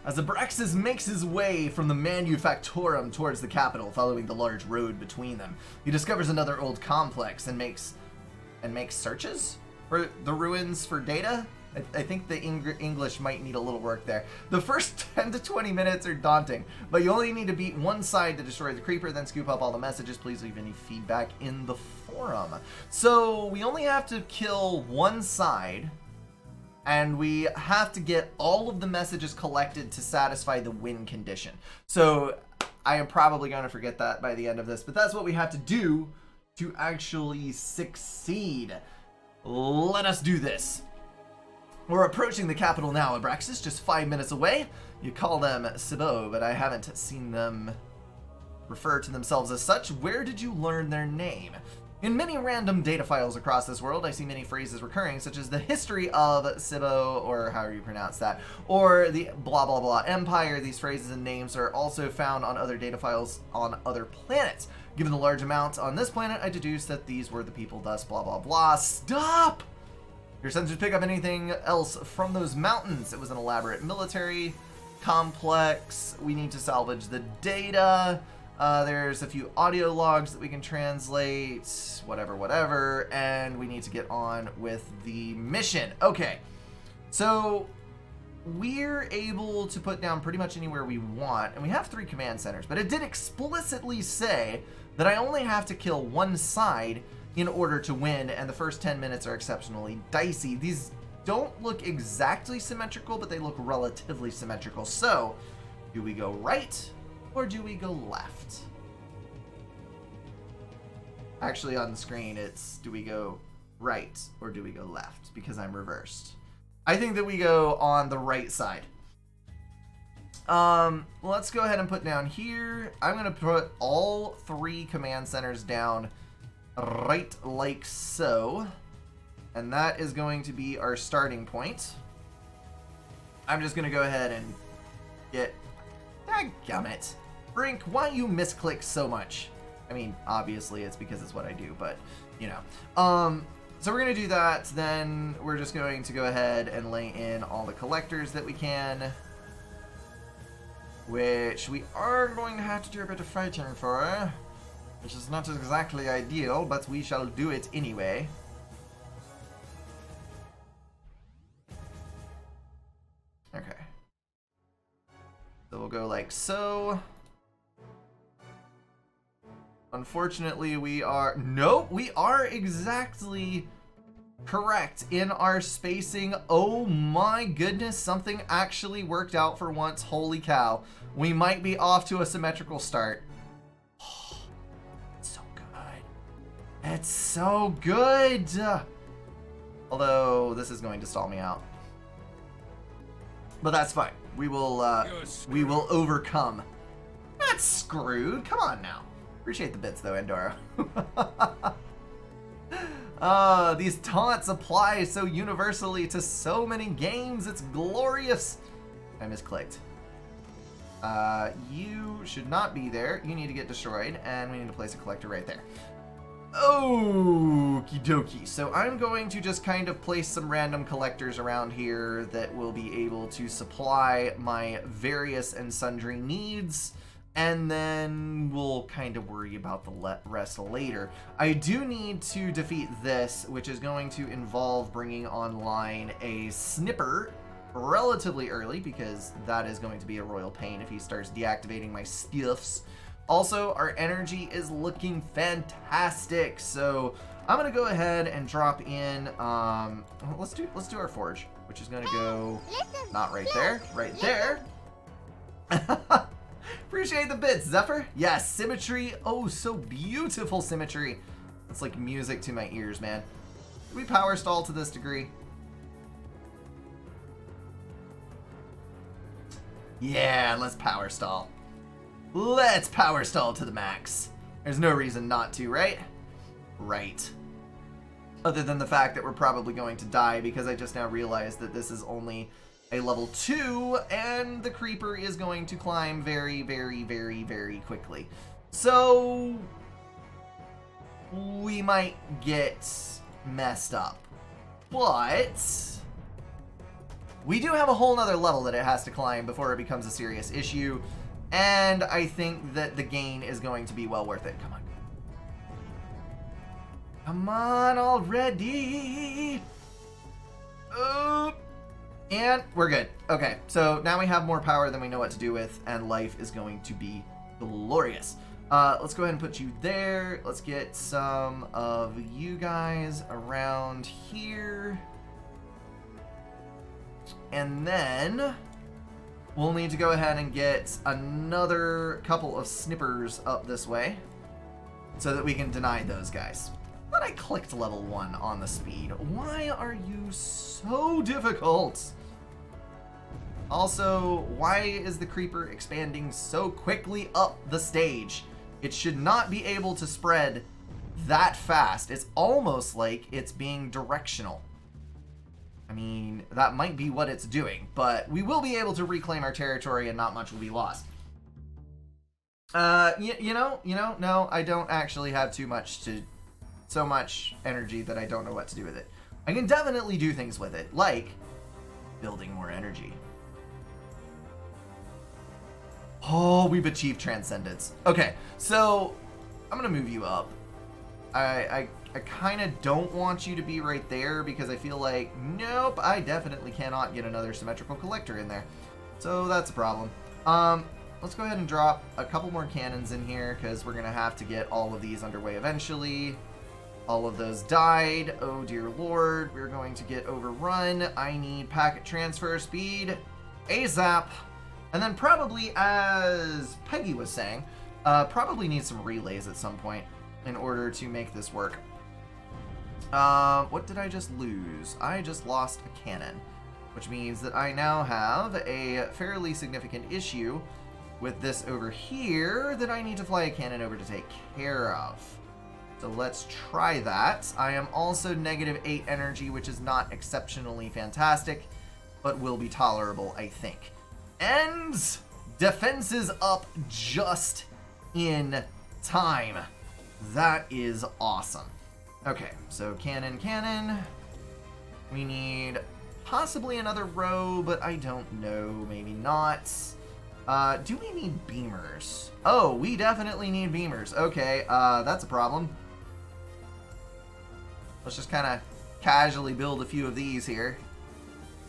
As Abraxas makes his way from the Manufactorum towards the capital, following the large road between them, he discovers another old complex and makes searches for the ruins for data. I think the English might need a little work there. The first 10 to 20 minutes are daunting, but you only need to beat one side to destroy the creeper, then scoop up all the messages. Please leave any feedback in the forum. So we only have to kill one side, and we have to get all of the messages collected to satisfy the win condition. So I am probably going to forget that by the end of this, but that's what we have to do to actually succeed. Let us do this. We're approaching the capital now, Abraxas, just 5 minutes away. You call them Sibo, but I haven't seen them refer to themselves as such. Where did you learn their name? In many random data files across this world, I see many phrases recurring, such as the history of Sibo, or however you pronounce that, or the blah blah blah empire. These phrases and names are also found on other data files on other planets. Given the large amount on this planet, I deduce that these were the people, thus blah blah blah. Stop! Your sensors pick up anything else from those mountains. It was an elaborate military complex. We need to salvage the data. There's a few audio logs that we can translate, whatever, and we need to get on with the mission. Okay, so we're able to put down pretty much anywhere we want, and we have 3 command centers, but it did explicitly say that I only have to kill one side in order to win, and the first 10 minutes are exceptionally dicey. These don't look exactly symmetrical, but they look relatively symmetrical. So, do we go right or do we go left? Actually, on the screen, it's do we go right or do we go left, because I'm reversed. I think that we go on the right side. Let's go ahead and put down here. I'm going to put all 3 command centers down right like so, and that is going to be our starting point. I'm just going to go ahead and get... Dadgummit. Brink, why you misclick so much? I mean, obviously it's because it's what I do, but, you know. So we're going to do that, then we're just going to go ahead and lay in all the collectors that we can, which we are going to have to do a bit of fighting for, which is not exactly ideal, but we shall do it anyway. Okay. So we'll go like so. Unfortunately, we are... Nope, we are exactly correct in our spacing. Oh my goodness, something actually worked out for once. Holy cow. We might be off to a symmetrical start. Oh, it's so good. It's so good. Although, this is going to stall me out. But that's fine. We will overcome. Not screwed. Come on now. Appreciate the bits though, Andorra. These taunts apply so universally to so many games. It's glorious. I misclicked. You should not be there. You need to get destroyed, and we need to place a collector right there. Okie dokie. So I'm going to just kind of place some random collectors around here that will be able to supply my various and sundry needs, and then we'll kind of worry about the rest later. I do need to defeat this, which is going to involve bringing online a snipper relatively early, because that is going to be a royal pain if he starts deactivating my stuffs. Also, our energy is looking fantastic, so I'm gonna go ahead and drop in. Let's do our forge, which is gonna go not right there, right there. Appreciate the bits, Zephyr. Yes, symmetry. Oh, so beautiful symmetry. It's like music to my ears, man. Did we power stall to this degree? Yeah, let's power stall. Let's power stall to the max. There's no reason not to, right? Right. Other than the fact that we're probably going to die, because I just now realized that this is only a level 2, and the creeper is going to climb very, very, very, very quickly. So we might get messed up. But We do have a whole nother level that it has to climb before it becomes a serious issue, and I think that the gain is going to be well worth it. Come on. Come on already! And we're good. Okay, so now we have more power than we know what to do with, and life is going to be glorious. Let's go ahead and put you there. Let's get some of you guys around here. And then we'll need to go ahead and get another couple of snippers up this way so that we can deny those guys. But I clicked level 1 on the speed. Why are you so difficult? Also, why is the creeper expanding so quickly up the stage? It should not be able to spread that fast. It's almost like it's being directional. I mean, that might be what it's doing, but we will be able to reclaim our territory and not much will be lost. No, I don't actually have so much energy that I don't know what to do with it. I can definitely do things with it, like building more energy. Oh, we've achieved transcendence. Okay, so I'm gonna move you up. I kind of don't want you to be right there because I feel like, nope, I definitely cannot get another symmetrical collector in there. So that's a problem. Let's go ahead and drop a couple more cannons in here because we're gonna have to get all of these underway eventually. All of those died. Oh dear lord, we're going to get overrun. I need packet transfer speed ASAP. And then probably, as Peggy was saying, probably need some relays at some point in order to make this work. What did I just lose? I just lost a cannon, which means that I now have a fairly significant issue with this over here that I need to fly a cannon over to take care of. So let's try that. I am also -8 energy, which is not exceptionally fantastic, but will be tolerable, I think. And defense is up just in time. That is awesome. Okay, so cannon. We need possibly another row, but I don't know. Maybe not. Do we need beamers? Oh, we definitely need beamers. Okay, that's a problem. Let's just kind of casually build a few of these here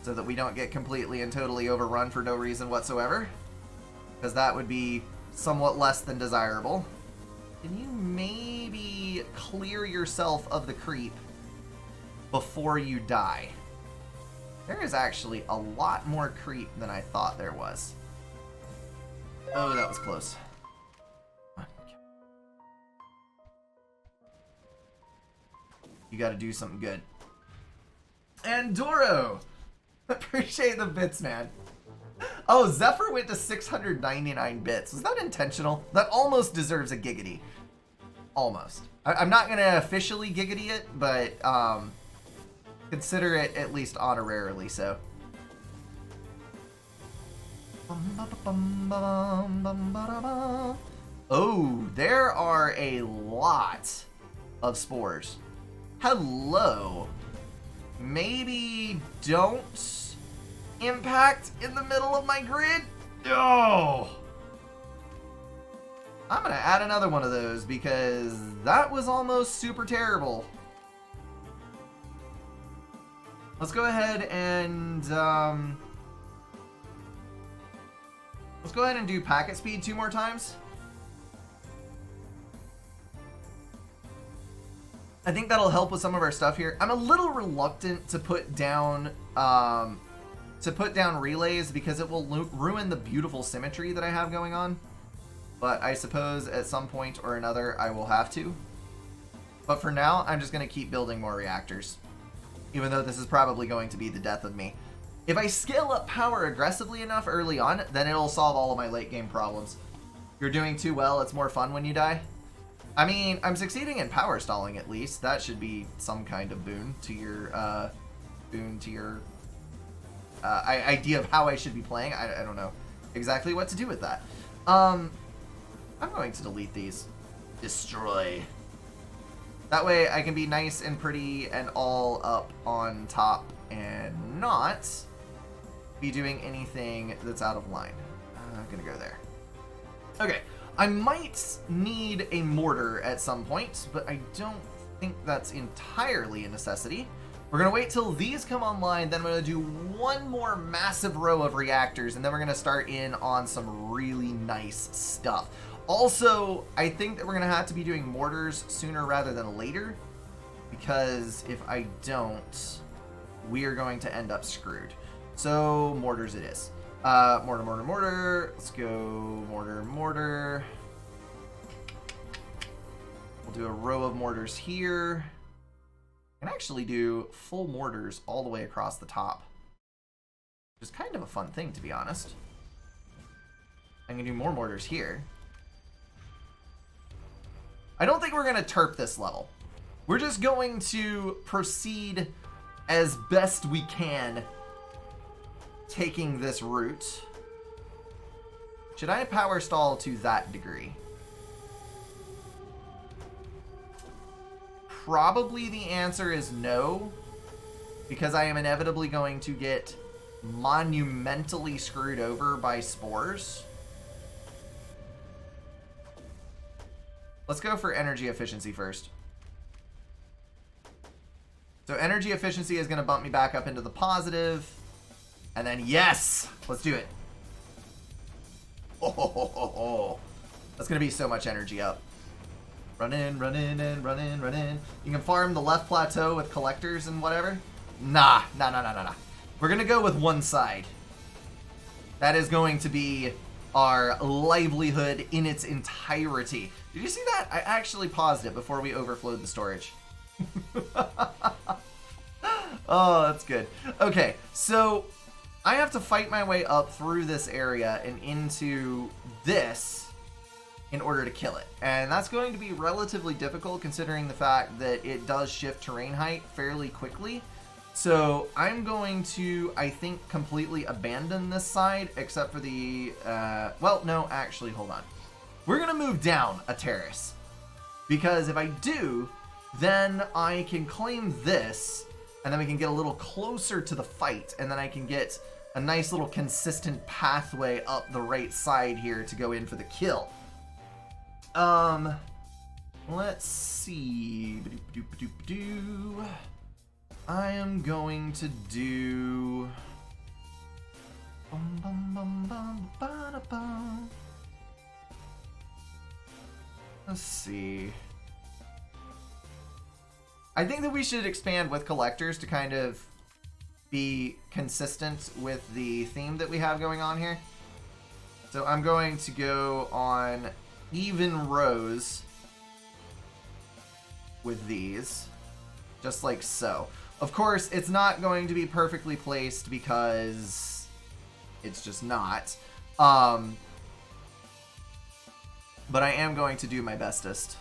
so that we don't get completely and totally overrun for no reason whatsoever, because that would be somewhat less than desirable. Can you maybe clear yourself of the creep before you die? There is actually a lot more creep than I thought there was. Oh, that was close. You gotta do something good. And Doro! Appreciate the bits, man. Oh, Zephyr went to 699 bits. Was that intentional? That almost deserves a giggity. Almost. I'm not gonna officially giggity it, but consider it at least honorarily so. Oh, there are a lot of spores. Hello. Maybe don't impact in the middle of my grid. Oh. I'm gonna add another one of those because that was almost super terrible. Let's go ahead and do packet speed 2 more times. I think that'll help with some of our stuff here. I'm a little reluctant to put down relays because it will ruin the beautiful symmetry that I have going on. But I suppose at some point or another I will have to. But for now, I'm just going to keep building more reactors, even though this is probably going to be the death of me. If I scale up power aggressively enough early on, then it'll solve all of my late game problems. You're doing too well, it's more fun when you die. I mean, I'm succeeding in power stalling at least. That should be some kind of boon to your idea of how I should be playing. I don't know exactly what to do with that. I'm going to delete these. Destroy. That way I can be nice and pretty and all up on top and not be doing anything that's out of line. I'm gonna go there. Okay, I might need a mortar at some point, but I don't think that's entirely a necessity. We're gonna wait till these come online, then I'm gonna do one more massive row of reactors, and then we're gonna start in on some really nice stuff. Also, I think that we're gonna have to be doing mortars sooner rather than later, because if I don't, we are going to end up screwed. So, mortars it is. Mortar, mortar, mortar. Let's go mortar, mortar. We'll do a row of mortars here. I can actually do full mortars all the way across the top, which is kind of a fun thing, to be honest. I can do more mortars here. I don't think we're going to terp this level. We're just going to proceed as best we can, taking this route. Should I power stall to that degree? Probably the answer is no, because I am inevitably going to get monumentally screwed over by spores. Let's go for energy efficiency first. So energy efficiency is going to bump me back up into the positive. And then, yes! Let's do it. Oh. That's going to be so much energy up. Run in, run in, and run in, run in. You can farm the left plateau with collectors and whatever. Nah. We're going to go with one side. That is going to be our livelihood in its entirety. Did you see that? I actually paused it before we overflowed the storage. Oh, that's good. Okay, so I have to fight my way up through this area and into this in order to kill it. And that's going to be relatively difficult considering the fact that it does shift terrain height fairly quickly. So I'm going to, I think, completely abandon this side except for the, well, no, actually, hold on. We're going to move down a terrace because if I do, then I can claim this and then we can get a little closer to the fight and then I can get a nice little consistent pathway up the right side here to go in for the kill. Let's see. I am going to do... Let's see. I think that we should expand with collectors to kind of be consistent with the theme that we have going on here. So I'm going to go on even rows with these, just like so. Of course, it's not going to be perfectly placed because it's just not. But I am going to do my bestest.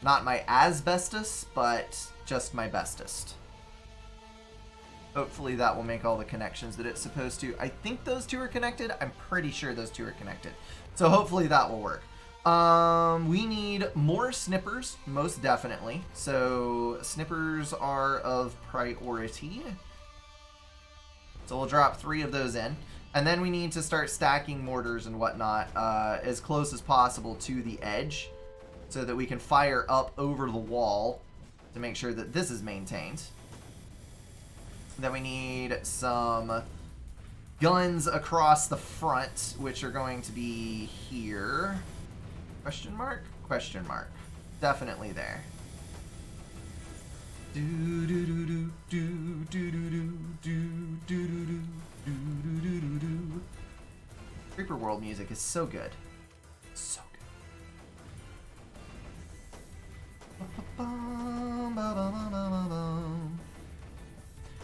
Not my asbestos, but just my bestest. Hopefully that will make all the connections that it's supposed to. I think those two are connected. I'm pretty sure those two are connected. So hopefully that will work. We need more snippers, most definitely. So snippers are of priority. So we'll drop 3 of those in. And then we need to start stacking mortars and whatnot as close as possible to the edge so that we can fire up over the wall to make sure that this is maintained. Then we need some guns across the front, which are going to be here. Question mark? Question mark. Definitely there. Creeper World music is so good. So good.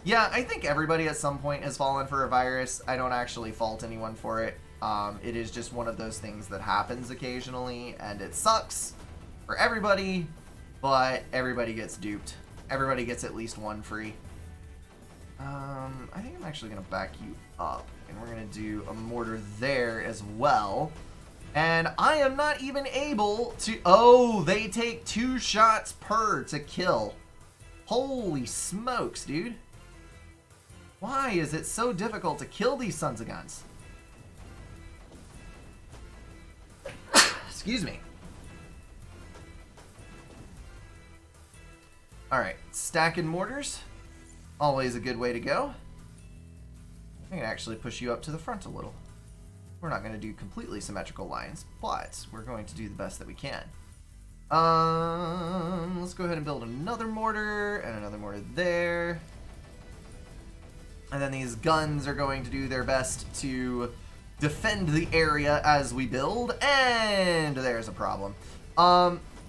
Yeah, I think everybody at some point has fallen for a virus. I don't actually fault anyone for it. It is just one of those things that happens occasionally, and it sucks for everybody, but everybody gets duped. Everybody gets at least one free. I think I'm actually going to back you up, and we're going to do a mortar there as well. And I am not even able to... Oh, they take 2 shots per to kill. Holy smokes, dude. Why is it so difficult to kill these sons of guns? Excuse me. Alright, stacking mortars. Always a good way to go. I can actually push you up to the front a little. We're not going to do completely symmetrical lines, but we're going to do the best that we can. Let's go ahead and build another mortar and another mortar there. And then these guns are going to do their best to defend the area as we build. And there's a problem.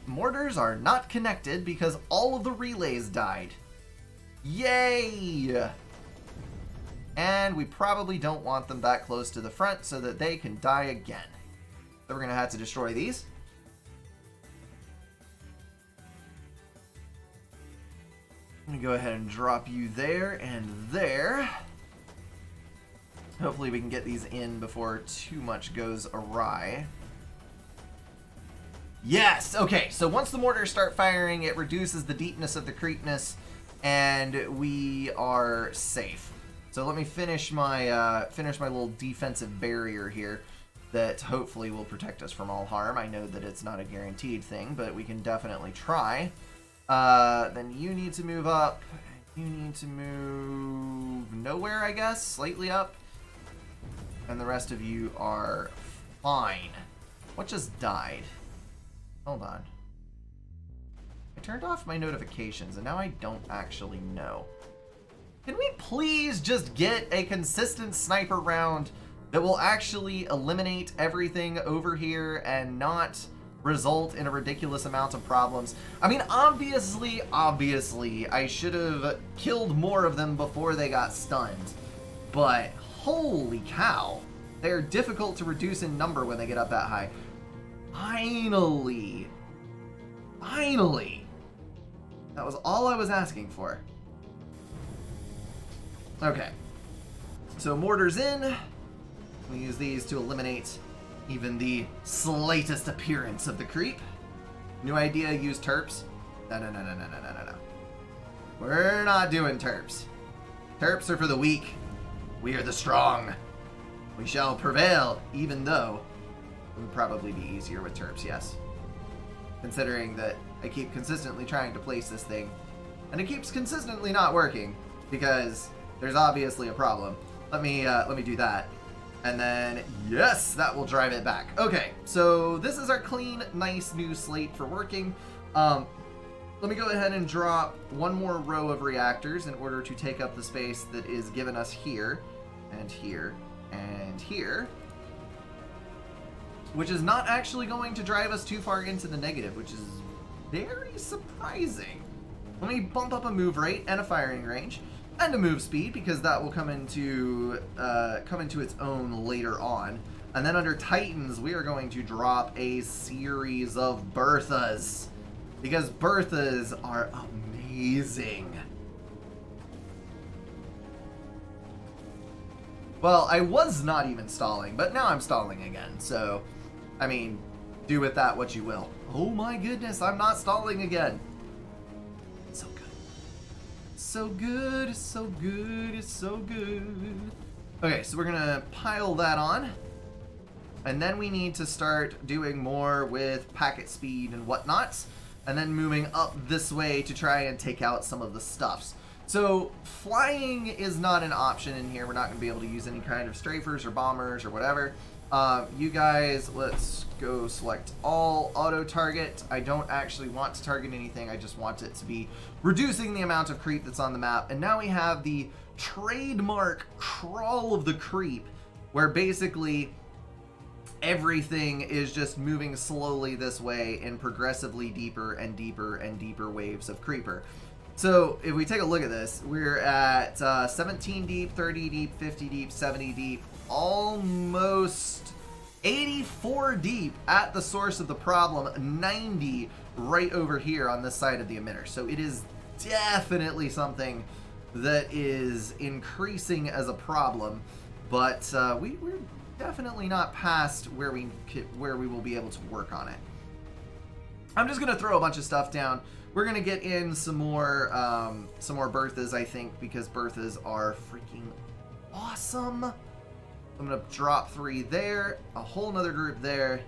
Mortars are not connected because all of the relays died. Yay! And we probably don't want them that close to the front so that they can die again. So we're going to have to destroy these. Let me go ahead and drop you there and there. Hopefully we can get these in before too much goes awry. Yes! Okay, so once the mortars start firing, it reduces the deepness of the creepness, and we are safe. So let me finish my little defensive barrier here that hopefully will protect us from all harm. I know that it's not a guaranteed thing, but we can definitely try. Then you need to move up. You need to move nowhere, I guess, slightly up. And the rest of you are fine. What just died? Hold on. I turned off my notifications, and now I don't actually know. Can we please just get a consistent sniper round that will actually eliminate everything over here and not result in a ridiculous amount of problems? I mean, obviously, I should have killed more of them before they got stunned. But, holy cow, they're difficult to reduce in number when they get up that high. Finally! Finally! That was all I was asking for. Okay. So mortars in. We use these to eliminate even the slightest appearance of the creep. New idea, use terps. No. We're not doing terps. Terps are for the weak. We are the strong. We shall prevail, even though it would probably be easier with terps, yes. Considering that I keep consistently trying to place this thing, and it keeps consistently not working, because there's obviously a problem. Let me do that. And then, yes, that will drive it back. Okay, so this is our clean, nice new slate for working. Let me go ahead and drop one more row of reactors in order to take up the space that is given us here, and here, and here. Which is not actually going to drive us too far into the negative, which is very surprising. Let me bump up a move rate and a firing range. And a move speed, because that will come into its own later on. And then under Titans, we are going to drop a series of Berthas, because Berthas are amazing. Well, I was not even stalling, but now I'm stalling again. So, I mean, do with that what you will. Oh my goodness, I'm not stalling again. So good. So good, so good, so good. Okay, so we're gonna pile that on. And then we need to start doing more with packet speed and whatnot. And then moving up this way to try and take out some of the stuffs. So flying is not an option in here. We're not gonna be able to use any kind of strafers or bombers or whatever. You guys, let's go select all auto target. I don't actually want to target anything. I just want it to be reducing the amount of creep that's on the map. And now we have the trademark crawl of the creep, where basically everything is just moving slowly this way in progressively deeper and deeper and deeper waves of creeper. So if we take a look at this, we're at 17 deep, 30 deep, 50 deep, 70 deep, almost 84 deep at the source of the problem, 90 right over here on this side of the emitter. So it is definitely something that is increasing as a problem, but we're definitely not past where we will be able to work on it. I'm just going to throw a bunch of stuff down We're gonna get in some more Berthas, I think, because Berthas are freaking awesome. I'm gonna drop 3 there, a whole nother group there,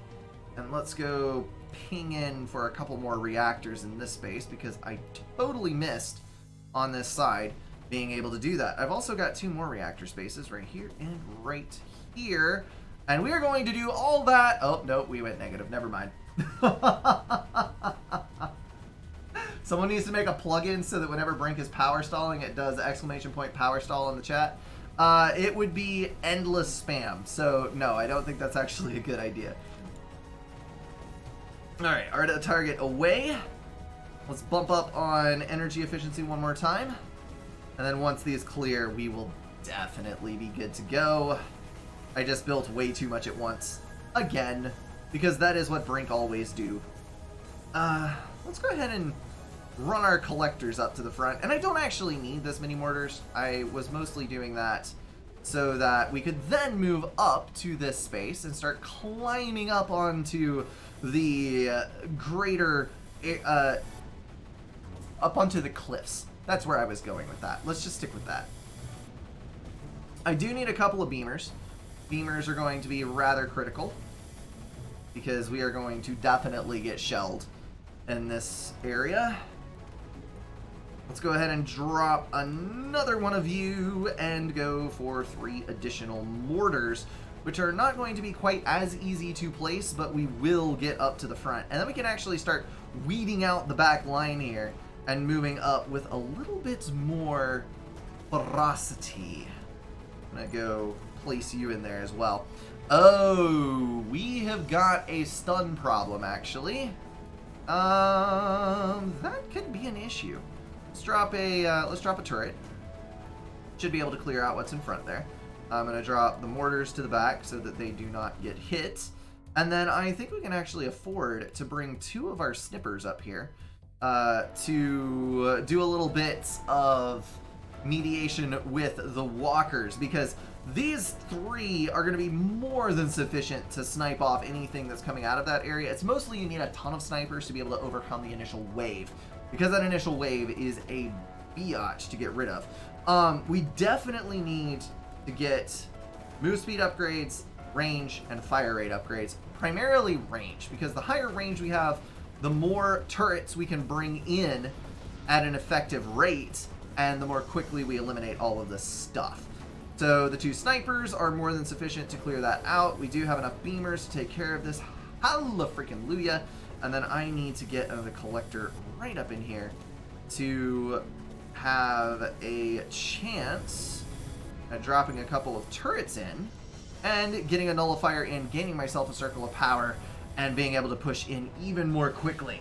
and let's go ping in for a couple more reactors in this space because I totally missed on this side being able to do that. I've also got 2 more reactor spaces right here and right here, and we are going to do all that. Oh no, we went negative, never mind. Someone needs to make a plugin so that whenever Brink is power stalling, it does ! power stall in the chat. It would be endless spam, so no, I don't think that's actually a good idea. Alright, Arda target away. Let's bump up on energy efficiency one more time. And then once these clear, we will definitely be good to go. I just built way too much at once. Again, because that is what Brink always do. Let's go ahead and run our collectors up to the front. And I don't actually need this many mortars. I was mostly doing that so that we could then move up to this space and start climbing up onto the greater, up onto the cliffs. That's where I was going with that. Let's just stick with that. I do need a couple of beamers. Beamers are going to be rather critical because we are going to definitely get shelled in this area. Let's go ahead and drop another one of you and go for 3 additional mortars, which are not going to be quite as easy to place, but we will get up to the front. And then we can actually start weeding out the back line here and moving up with a little bit more ferocity. I'm gonna go place you in there as well. Oh, we have got a stun problem, actually. That could be an issue. Let's drop a turret. Should be able to clear out what's in front there. I'm gonna drop the mortars to the back so that they do not get hit. And then I think we can actually afford to bring 2 of our snippers up here to do a little bit of mediation with the walkers, because these 3 are going to be more than sufficient to snipe off anything that's coming out of that area. It's mostly you need a ton of snipers to be able to overcome the initial wave, because that initial wave is a biatch to get rid of. We definitely need to get move speed upgrades, range, and fire rate upgrades. Primarily range, because the higher range we have, the more turrets we can bring in at an effective rate, and the more quickly we eliminate all of this stuff. So the 2 snipers are more than sufficient to clear that out. We do have enough beamers to take care of this. Hallelujah. And then I need to get the collector right up in here to have a chance at dropping a couple of turrets in and getting a nullifier in, gaining myself a circle of power, and being able to push in even more quickly.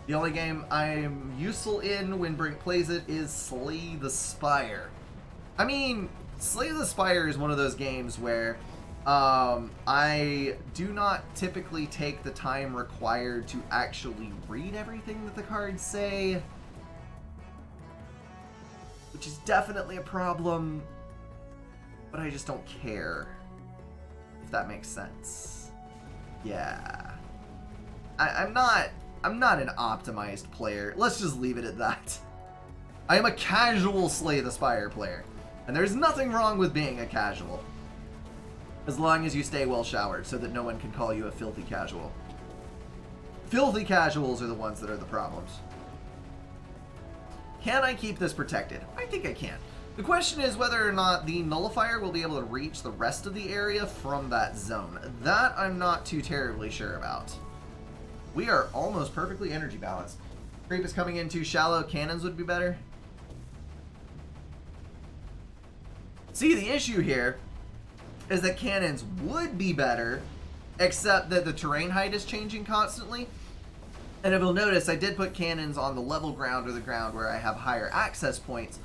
The only game I'm useful in when Brink plays it is Slay the Spire. I mean, Slay the Spire is one of those games where I do not typically take the time required to actually read everything that the cards say, which is definitely a problem, but I just don't care, if that makes sense. Yeah. I'm not an optimized player. Let's just leave it at that. I am a casual Slay the Spire player. And there's nothing wrong with being a casual, as long as you stay well showered so that no one can call you a filthy casual. Filthy casuals are the ones that are the problems. Can I keep this protected? I think I can. The question is whether or not the nullifier will be able to reach the rest of the area from that zone. That I'm not too terribly sure about. We are almost perfectly energy balanced. Creep is coming in too shallow. Cannons would be better. See, the issue here is that cannons would be better, except that the terrain height is changing constantly. And if you'll notice, I did put cannons on the level ground or the ground where I have higher access points.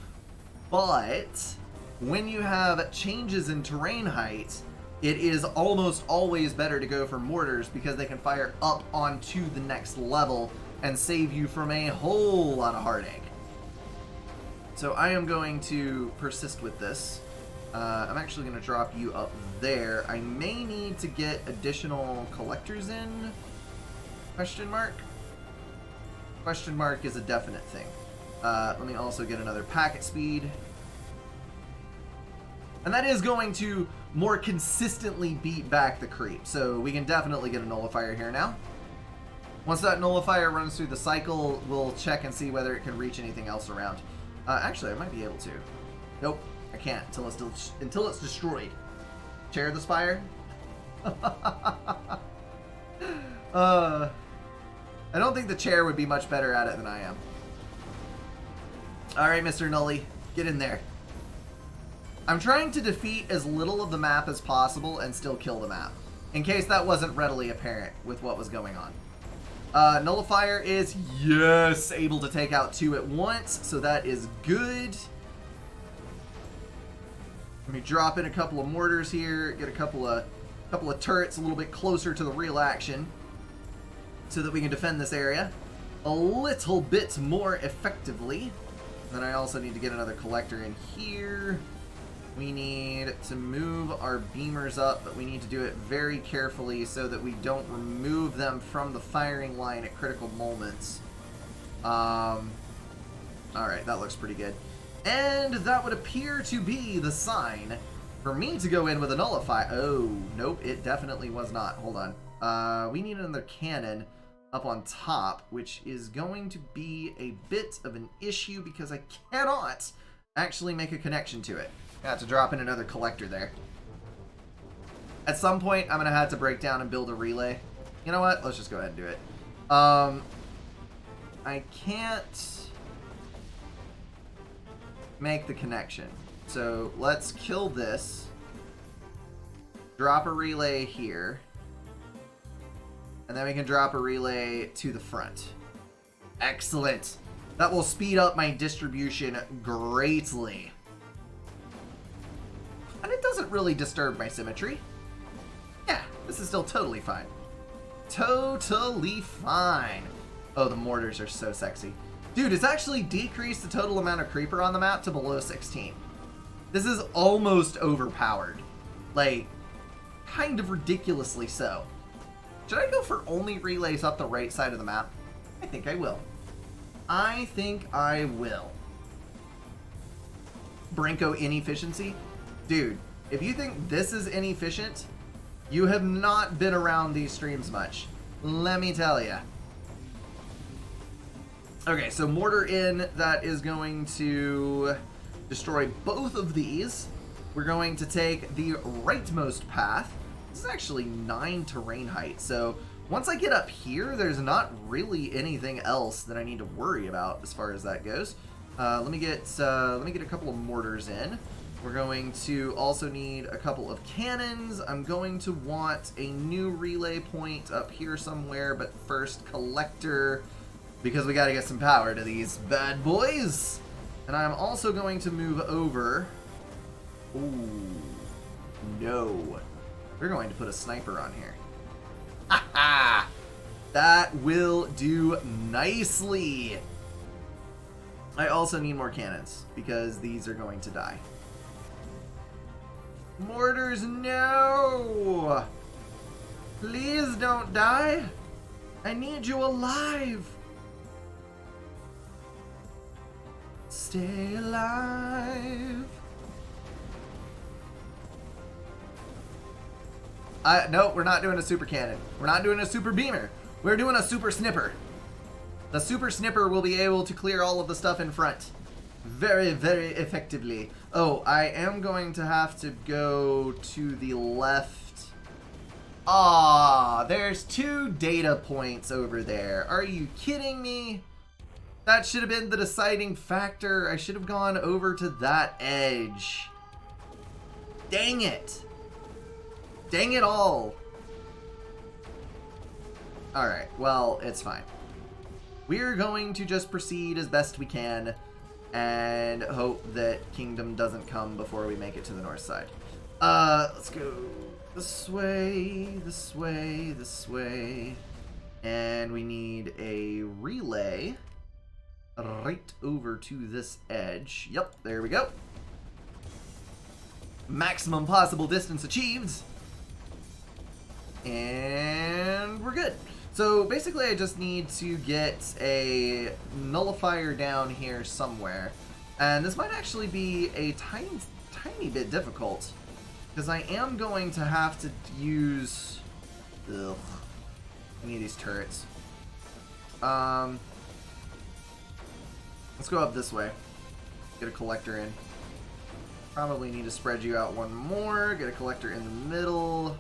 But when you have changes in terrain height, it is almost always better to go for mortars because they can fire up onto the next level and save you from a whole lot of heartache. So I am going to persist with this. I'm actually going to drop you up there. I may need to get additional collectors in? Question mark? Question mark is a definite thing. Let me also get another packet speed. And that is going to more consistently beat back the creep. So we can definitely get a nullifier here now. Once that nullifier runs through the cycle, we'll check and see whether it can reach anything else around. Actually, I might be able to. Nope, I can't until it's destroyed. Chair the Spire? I don't think the chair would be much better at it than I am. Alright, Mr. Nully, get in there. I'm trying to defeat as little of the map as possible and still kill the map, in case that wasn't readily apparent with what was going on. Nullifier is, yes, able to take out 2 at once, so that is good. Let me drop in a couple of mortars here, get a couple of turrets a little bit closer to the real action, so that we can defend this area a little bit more effectively. Then I also need to get another collector in here. We need to move our beamers up, but we need to do it very carefully so that we don't remove them from the firing line at critical moments. Alright, that looks pretty good. And that would appear to be the sign for me to go in with a nullifier. Oh, nope, it definitely was not. Hold on. We need another cannon up on top, which is going to be a bit of an issue because I cannot actually make a connection to it. I have to drop in another collector there. At some point, I'm going to have to break down and build a relay. You know what? Let's just go ahead and do it. I can't make the connection. So let's kill this. Drop a relay here. And then we can drop a relay to the front. Excellent. That will speed up my distribution greatly. And it doesn't really disturb my symmetry. Yeah, this is still totally fine. Totally fine. Oh, the mortars are so sexy. Dude, it's actually decreased the total amount of creeper on the map to below 16. This is almost overpowered. Like, kind of ridiculously so. Should I go for only relays up the right side of the map? I think I will. I think I will. BRNKo inefficiency? Dude, if you think this is inefficient, you have not been around these streams much. Let me tell ya. Okay, so mortar in, that is going to destroy both of these. We're going to take the rightmost path. This is actually 9 terrain height, so once I get up here, there's not really anything else that I need to worry about as far as that goes. Let me get a couple of mortars in. We're going to also need a couple of cannons. I'm going to want a new relay point up here somewhere, but first collector, because we got to get some power to these bad boys. And I'm also going to move over. Ooh, no. We're going to put a sniper on here. Ha! That will do nicely. I also need more cannons because these are going to die. Mortars, no! Please don't die. I need you alive. Stay alive. No, we're not doing a super cannon. We're not doing a super beamer. We're doing a super snipper. The super snipper will be able to clear all of the stuff in front very, very effectively. Oh, I am going to have to go to the left. Ah, there's 2 data points over there. Are you kidding me? That should have been the deciding factor. I should have gone over to that edge. Dang it. Dang it all. Alright, well, it's fine. We're going to just proceed as best we can and hope that Kingdom doesn't come before we make it to the north side. Let's go this way, this way, this way. And we need a relay right over to this edge. Yep, there we go. Maximum possible distance achieved. And we're good. So So basically I just need to get a nullifier down here somewhere. And this might actually be a tiny bit difficult, because I am going to have to use... Ugh. I need these turrets. Let's go up this way. Get a collector in. Probably need to spread you out one more. Get a collector in the middle.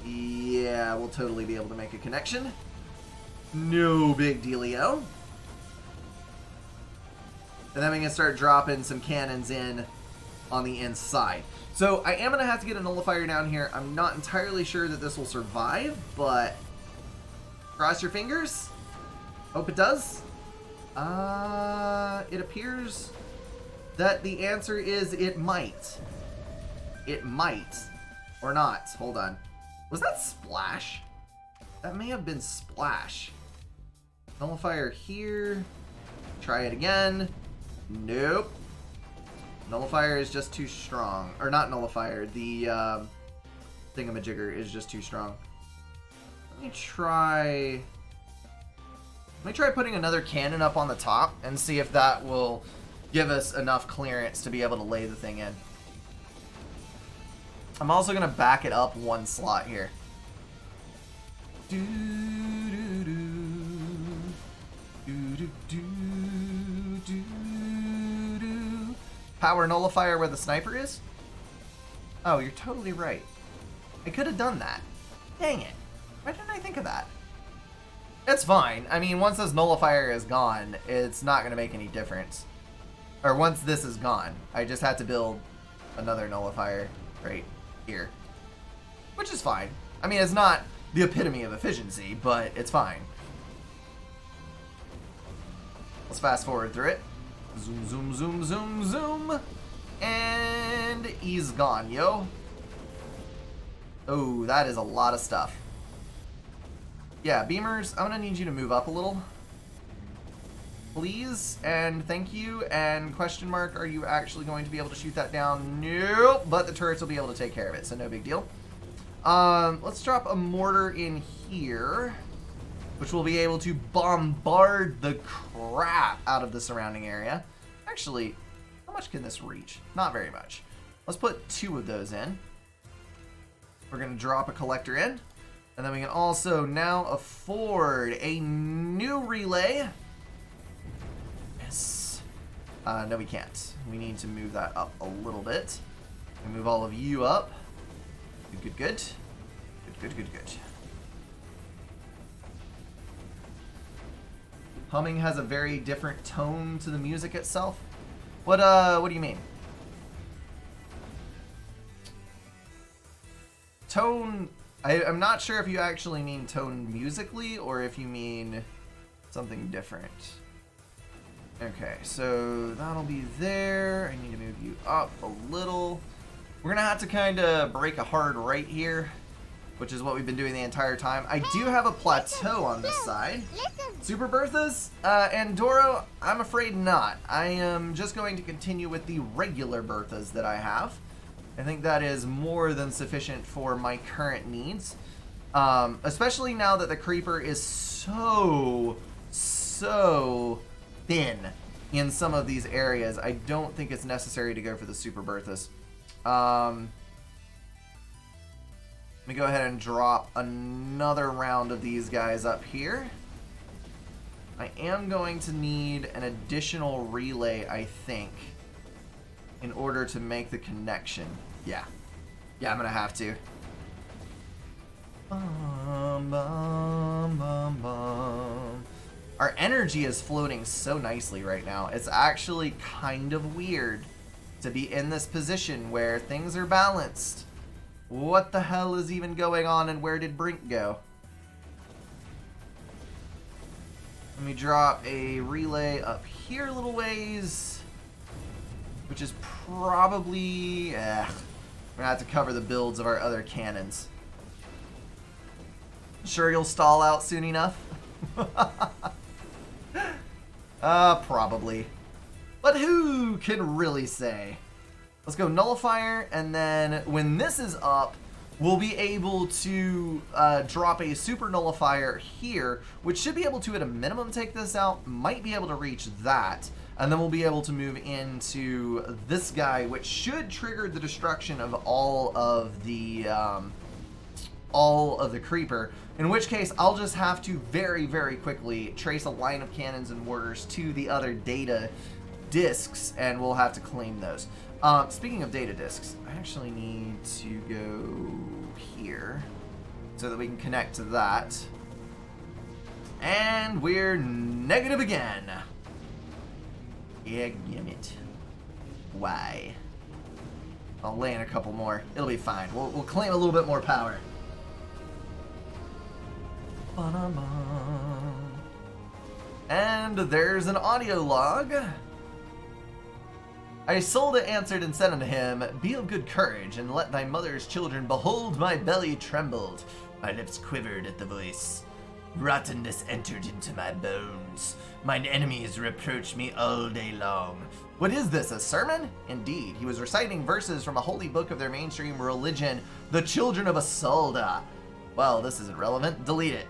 Yeah, we'll totally be able to make a connection. No big dealio. And then we can start dropping some cannons in on the inside. So I am going to have to get a nullifier down here. I'm not entirely sure that this will survive, but cross your fingers. Hope it does. It appears that the answer is it might. It might. Or not. Hold on. Was that Splash? That may have been Splash. Nullifier here. Try it again. Nope. Nullifier is just too strong. Or not nullifier. The thingamajigger is just too strong. Let me try putting another cannon up on the top and see if that will give us enough clearance to be able to lay the thing in. I'm also going to back it up one slot here. Power nullifier where the sniper is? Oh, you're totally right. I could have done that. Dang it. Why didn't I think of that? It's fine. I mean, once this nullifier is gone, it's not going to make any difference. Or once this is gone, I just had to build another nullifier right here. Which is fine. I mean, it's not the epitome of efficiency, but it's fine. Let's fast forward through it. Zoom, zoom, zoom, zoom, zoom. And he's gone, yo. Oh, that is a lot of stuff. Yeah, beamers, I'm gonna need you to move up a little. Please, and thank you, and question mark, are you actually going to be able to shoot that down? Nope, but the turrets will be able to take care of it, so no big deal. Let's drop a mortar in here, which will be able to bombard the crap out of the surrounding area. Actually, how much can this reach? Not very much. Let's put 2 of those in. We're gonna drop a collector in, and then we can also now afford a new relay. No, we can't. We need to move that up a little bit. And move all of you up. Good, good, good. Good, good, good, good. Humming has a very different tone to the music itself. What do you mean? Tone... I'm not sure if you actually mean tone musically or if you mean something different. Okay, so that'll be there. I need to move you up a little. We're gonna have to kind of break a hard right here, which is what we've been doing the entire time. I do have a plateau on this side. Super Berthas and Doro, I'm afraid not. I am just going to continue with the regular Berthas that I have. I think that is more than sufficient for my current needs. Especially now that the Creeper is so thin in some of these areas. I don't think it's necessary to go for the Super Berthas. Let me go ahead and drop another round of these guys up here. I am going to need an additional relay, I think, in order to make the connection. Yeah, I'm gonna have to. Bum, bum, bum, bum. Our energy is floating so nicely right now. It's actually kind of weird to be in this position where things are balanced. What the hell is even going on, and where did Brink go? Let me drop a relay up here a little ways, which is probably... we're gonna have to cover the builds of our other cannons. Sure you'll stall out soon enough? Probably. But who can really say? Let's go nullifier, and then when this is up, we'll be able to drop a super nullifier here, which should be able to, at a minimum, take this out. Might be able to reach that. And then we'll be able to move into this guy, which should trigger the destruction of all of the creeper. In which case, I'll just have to very, very quickly trace a line of cannons and mortars to the other data discs, and we'll have to claim those. Speaking of data discs, I actually need to go here so that we can connect to that. And we're negative again. Yeah, damn it. Why? I'll lay in a couple more. It'll be fine. We'll claim a little bit more power. And there's an audio log. Isolde answered and said unto him, "Be of good courage, and let thy mother's children behold my belly trembled. My lips quivered at the voice. Rottenness entered into my bones. Mine enemies reproach me all day long." What is this, a sermon? Indeed, he was reciting verses from a holy book of their mainstream religion, the children of Isolde. Well, this isn't relevant. Delete it.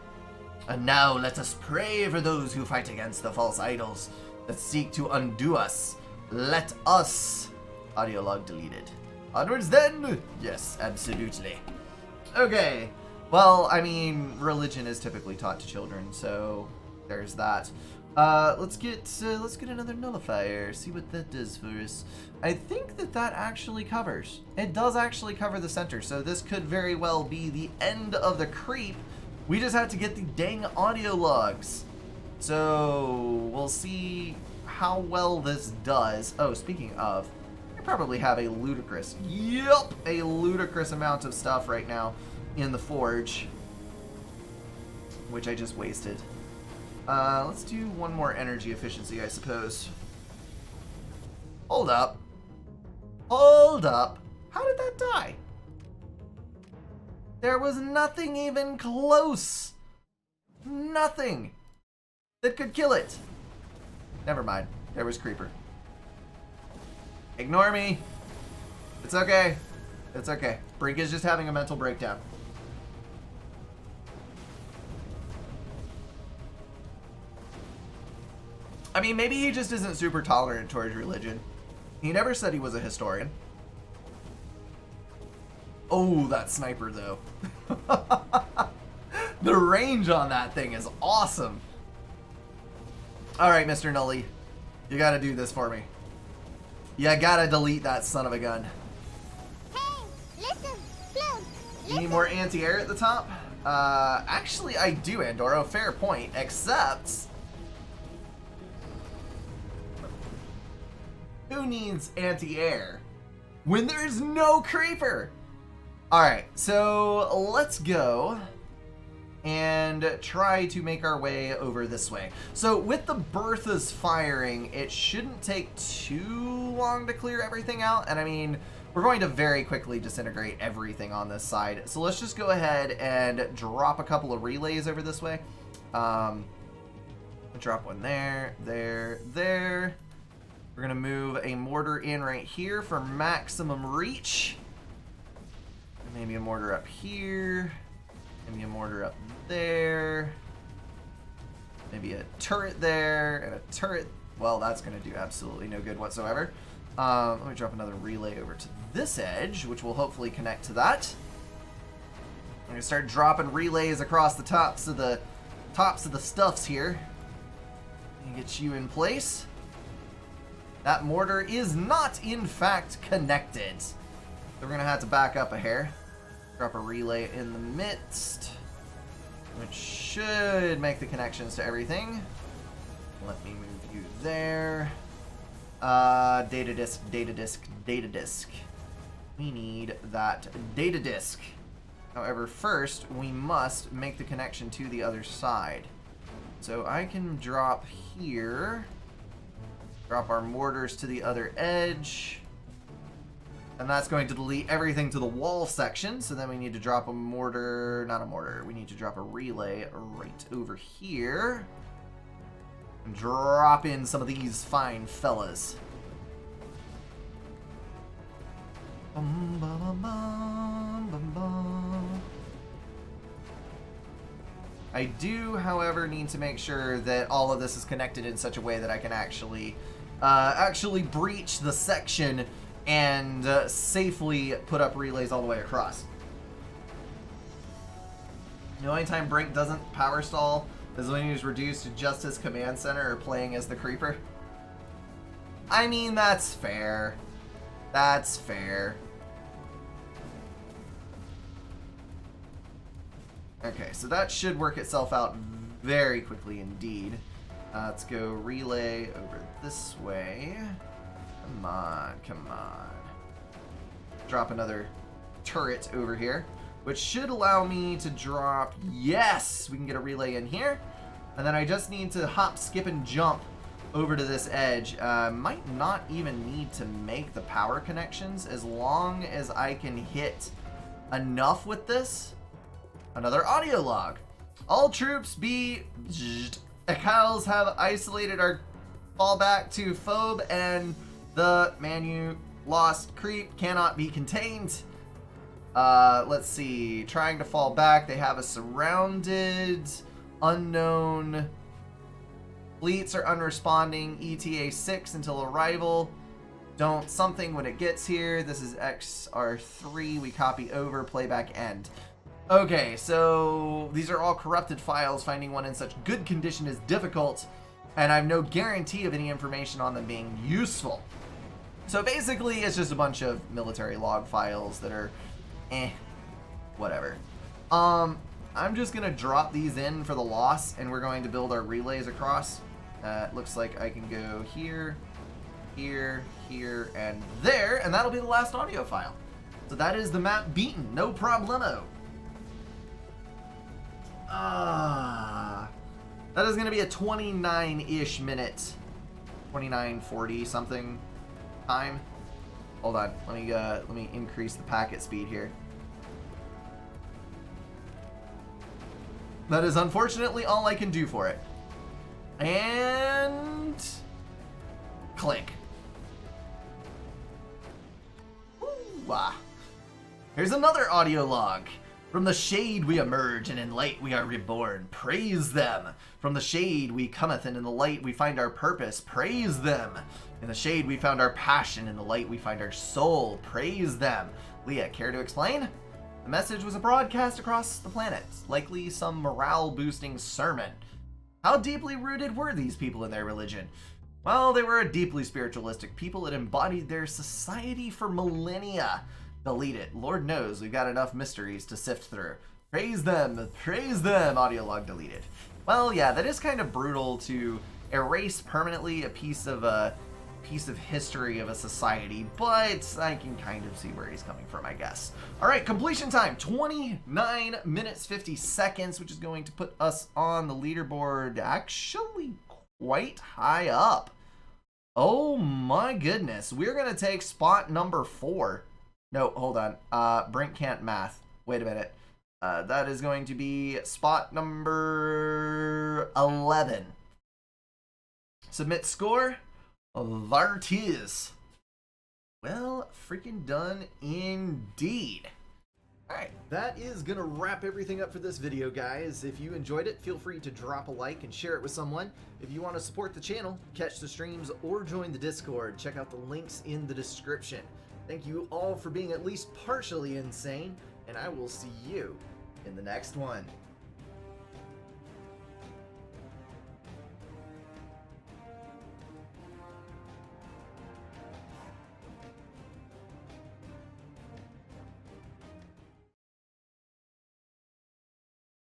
And now let us pray for those who fight against the false idols that seek to undo us. Let us. Audio log deleted. Onwards then? Yes, absolutely. Okay. Well, I mean, religion is typically taught to children, so there's that. Let's get another nullifier. See what that does for us. I think that actually covers. It does actually cover the center, so this could very well be the end of the creep. We just have to get the dang audio logs. So we'll see how well this does. Oh, speaking of, I probably have a ludicrous amount of stuff right now in the forge, which I just wasted. Let's do one more energy efficiency, I suppose. Hold up. Hold up. How did that die? There was nothing even close. Nothing that could kill it. Never mind. There was creeper. Ignore me. It's okay. It's okay. Brink is just having a mental breakdown. I mean, maybe he just isn't super tolerant towards religion. He never said he was a historian. Oh, that sniper, though. The range on that thing is awesome. Alright, Mr. Nully. You gotta do this for me. You gotta delete that son of a gun. Hey, listen, Bloom, You need more anti-air at the top? Actually, I do, Andoro. Fair point. Except... who needs anti-air when there's no creeper? Alright, so let's go and try to make our way over this way. So with the Bertha's firing, it shouldn't take too long to clear everything out. And I mean, we're going to very quickly disintegrate everything on this side. So let's just go ahead and drop a couple of relays over this way. Drop one there, there. We're gonna move a mortar in right here for maximum reach. Maybe a mortar up here. Maybe a mortar up there. Maybe a turret there and a turret. Well, that's gonna do absolutely no good whatsoever. Let me drop another relay over to this edge, which will hopefully connect to that. I'm gonna start dropping relays across the tops of the stuffs here. And get you in place. That mortar is not, in fact, connected. So we're going to have to back up a hair. Drop a relay in the midst, which should make the connections to everything. Let me move you there. Data disk, data disk, data disk. We need that data disk. However, first, we must make the connection to the other side. So I can drop here. Drop our mortars to the other edge. And that's going to delete everything to the wall section. So then we need to drop a mortar, not a mortar. We need to drop a relay right over here. And drop in some of these fine fellas. Bum, bum, bum, bum, bum, bum. I do, however, need to make sure that all of this is connected in such a way that I can actually breach the section and safely put up relays all the way across. The only time Brink doesn't power stall is when he's reduced to just his command center or playing as the creeper. I mean, that's fair. That's fair. Okay, so that should work itself out very quickly indeed. Let's go relay over this way. Come on, come on. Drop another turret over here, which should allow me to drop... Yes! We can get a relay in here. And then I just need to hop, skip, and jump over to this edge. Might not even need to make the power connections as long as I can hit enough with this. Another audio log. All troops be... Ekals have isolated our fallback to Phobe, and the Manu lost creep cannot be contained. Let's see. Trying to fall back. They have us surrounded. Unknown. Fleets are unresponding. ETA 6 until arrival. Don't something when it gets here. This is XR3. We copy over. Playback end. Okay, so these are all corrupted files. Finding one in such good condition is difficult, and I have no guarantee of any information on them being useful. So basically, it's just a bunch of military log files that are, whatever. I'm just gonna drop these in for the loss, and we're going to build our relays across. It looks like I can go here, here, here, and there, and that'll be the last audio file. So that is the map beaten, no problemo. That is going to be a 29-ish minute, 29:40 something time. Hold on, let me increase the packet speed here. That is unfortunately all I can do for it. And click. Ooh-ah. Here's another audio log. From the shade we emerge, and in light we are reborn. Praise them. From the shade we cometh, and in the light we find our purpose. Praise them. In the shade we found our passion, in the light we find our soul. Praise them. Leah, care to explain? The message was a broadcast across the planet, likely some morale-boosting sermon. How deeply rooted were these people in their religion? Well, they were a deeply spiritualistic people that embodied their society for millennia. Delete it. Lord knows we've got enough mysteries to sift through. Praise them. Praise them. Audio log deleted. Well, yeah, that is kind of brutal to erase permanently a piece of history of a society, but I can kind of see where he's coming from, I guess. All right, completion time, 29 minutes, 50 seconds, which is going to put us on the leaderboard actually quite high up. Oh my goodness. We're going to take spot number 4. No, hold on. Brink can't math. Wait a minute. That is going to be spot number 11. Submit score. There it is. Well, freaking done indeed. Alright, that is going to wrap everything up for this video, guys. If you enjoyed it, feel free to drop a like and share it with someone. If you want to support the channel, catch the streams, or join the Discord, check out the links in the description. Thank you all for being at least partially insane, and I will see you in the next one.